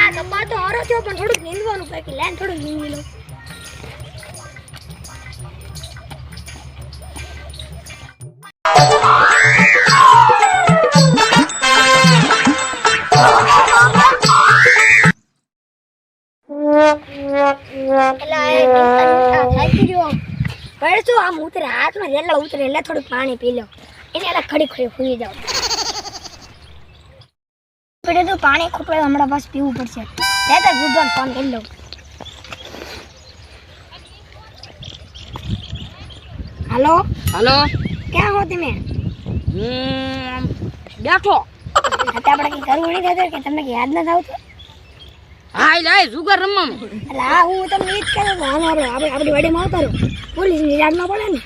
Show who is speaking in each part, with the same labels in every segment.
Speaker 1: આ કપા તો હારો થયો પણ થોડું નીંદવાનું બાકી લેન થોડું નીંદી લો પડશું આમ ઉતરે હાથમાં જેટલા ઉતરે એટલે થોડું પાણી પી લો એટલે એટલે ખડી ખડી ખુલી જાવ પડે તો પાણી ખોપડે હમણાં બસ પીવું પડશે લેતા ગુડવાન ફોન કરી લો હાલો
Speaker 2: હાલો
Speaker 1: ક્યાં હો તમે
Speaker 2: બેઠો
Speaker 1: આપણે કઈ કરવું નહીં થતું કે તમને યાદ ના આવતું
Speaker 2: હાય લાય જુગાર રમવા
Speaker 1: એટલે હા હું તમને ઈ જ કહું છું આપણી વાડીમાં આવતા રહો પોલીસની યાદ ના પડે ને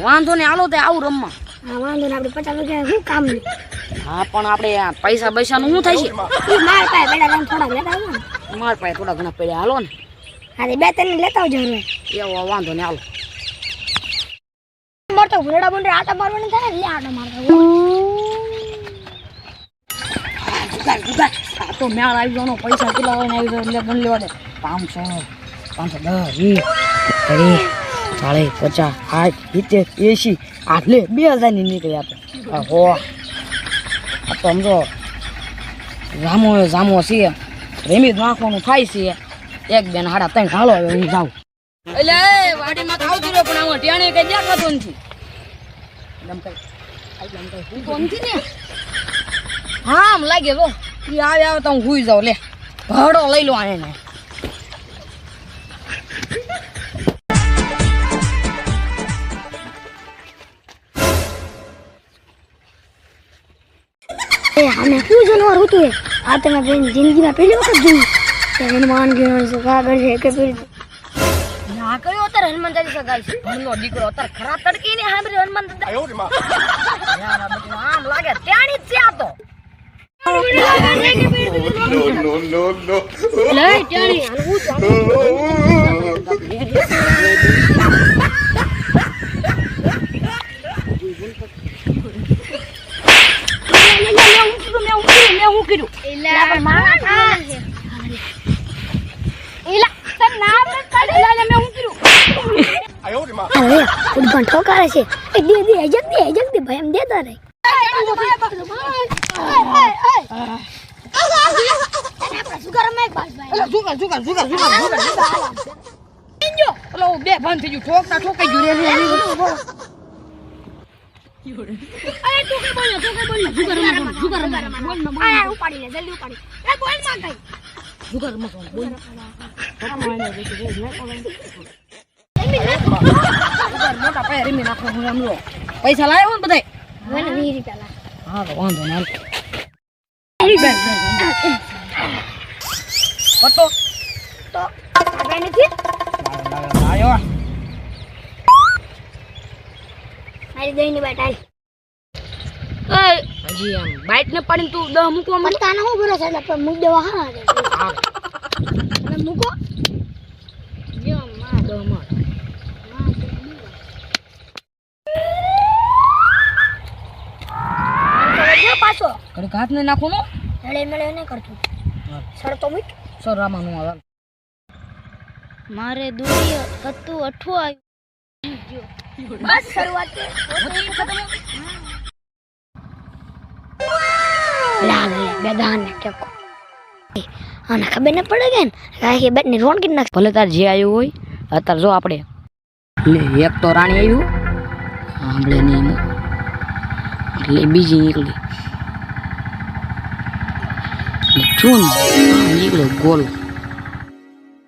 Speaker 2: વાંધો ને હાલો તે આવું રમવા
Speaker 1: હા વાંધો ને આપણે 50 રૂપિયા શું કામ નહીં
Speaker 2: હા પણ આપણે આ પૈસા પૈસાનું શું થાય છે
Speaker 1: ઈ માર પાસે પેલા તમે થોડા લેતા આવો ને
Speaker 2: માર પાસે થોડા ઘણા પડ્યા હાલો ને
Speaker 1: હા બે ત્રણ લેતા આવજો હવે
Speaker 2: એવો વાંધો ને હાલો
Speaker 1: મારતો ભૂલડા બોંડે આટા મારવાની થાય લે આટા મારતો
Speaker 2: જુગાર આ તો મેળ આવી જવાનો પૈસા કેટલા હોય ને આવી જાય એટલે ગણ લેવા દે 500 510 20 30 40 50 60 70 80 આટલે 2000 ની નીકળી આપે હો આ તો સમજો જામો છે રેમી નાખવાનું થાય છે એક બેન હાડા ત્રણ હાલો હવે હું જાઉં એટલે વાડીમાં ખાવતું રહ્યો પણ આમાં ટેણે કઈ દેખાતો નથી હું તો નથી ને હા આમ લાગે તો ઈ આવે તો હું હુઈ જાઉં લે ભાડો લઈ લો આને
Speaker 1: અમે શું જાનવર હતું એ આ તમે જિંદગીમાં પહેલી વખત જોયું કે હનુમાન ગયો સુખાગર છે કે પેલી
Speaker 2: ના કર્યો અત્યારે હનુમાન ચાલીસા ગાય છે ભણનો દીકરો અત્યારે ખરા તડકી ને સાંભળ્યો હનુમાન દાદા યાર આ બધું આમ લાગે ત્યાંની જ છે આ તો
Speaker 3: No.
Speaker 2: લે ત્યાંની હાલવું
Speaker 1: ठोकारे से दे जल्दी भाई हम देता रहे
Speaker 2: બે બંધ થઈ ગયું ઠોકાઈ ગયું
Speaker 1: उपाड़ी ले जल्दी उपाड़ी ए बोल मां गई
Speaker 2: जुगार मत बोल મોટા પાયે રીમી નાખો હું આમલો પૈસા લાવ્યો ને બધાય
Speaker 1: મને 20 રૂપિયા લા
Speaker 2: હા વાંધો ના પતો
Speaker 1: તો આગળ નથી
Speaker 2: લાયો
Speaker 1: મારી દઈની બેટા
Speaker 2: હજી આમ બાઈટ ને પાડીને તું 10 મૂકવા
Speaker 1: પણ તાને હું ભરોસો એટલે પણ મૂક દેવા હા અને મૂકો
Speaker 2: જો માં 10 માં
Speaker 1: પાછો
Speaker 2: કડક હાથ ને નાખો નો
Speaker 1: લડે મળે નહીં કરતું સર તો મૂક
Speaker 2: સર રામાનું આવે
Speaker 1: મારે દુનિયા કતું અઠું આવ્યું બસ શરૂઆત લાલ બેદાન ને કેકો આને ખબર ન પડે કે રાહી બેટ ની રોણ કે નાખ
Speaker 2: ભલે તાર જે આવ્યું હોય અત્યારે જો આપણે લે એક તો રાણી આવ્યું આંબળે ની એટલે બીજી નીકળી ચૂન નીકળે ગોલ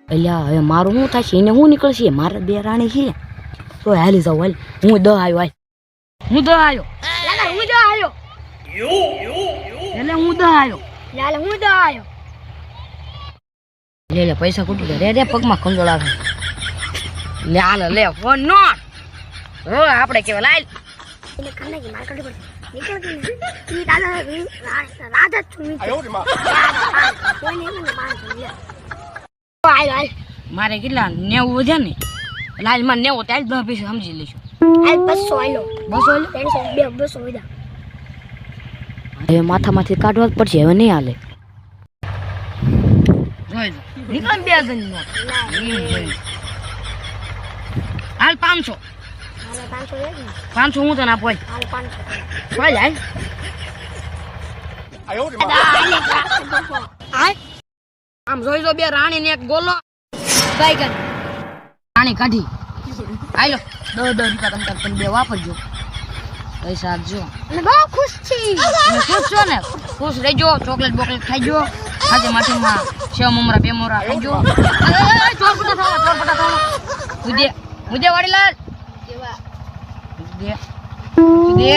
Speaker 2: અલ્યા હવે મારું શું થાય છે એને શું નીકળશે મારે બે રાણી છે તો હાલી જાવ હાલ હું 10 આવ્યો હાલ હું 10 આવ્યો
Speaker 1: લાલા હું દો આયો
Speaker 2: એટલે હું 10 આવ્યો
Speaker 1: લાલા હું દો આયો
Speaker 2: લે પૈસા કુટી રે પગમાં ખંજોળ આવે લે હાલ લે ફોન નો હો આપણે કેવા લાલ
Speaker 1: એને કાને કે માર કાઢી પડે નીકળ કે ઈ દાદા રાધા છું કોઈ નહીં મને બાર છે આય
Speaker 2: મારે કેટલા 90 વધ્યા ને લાલ માં 90 ત્યાં જ 10 પૈસા સમજી લઈશું
Speaker 1: આય 200 આલો
Speaker 2: 200
Speaker 1: 300 200 વિદા
Speaker 2: હવે માથામાંથી કાઢવા જ પડશે હવે નહીં હાલે જોઈ જો નીકળ 2000 ની નોટ હાલ 500
Speaker 1: હાલે 500 દે ને
Speaker 2: 500 હું તને આપું
Speaker 1: હાલ 500
Speaker 2: ભાઈ હાલ આમ જોઈ જો બે રાણી ને એક ગોલો કઈ કરી રાણી કાઢી આલો 10 રૂપિયા તમે બે વાપરજો પૈસા આપજો
Speaker 1: અને બહુ ખુશ છી
Speaker 2: તમે ખુશ છો ને ખુશ રહેજો ચોકલેટ બોકલેટ ખાઈજો આજે માટીમાં સેવ મમરા બે મોરા ખાઈજો ચોરપટા થવા મુજે વાડીલાલ
Speaker 1: કેવા
Speaker 2: મુજે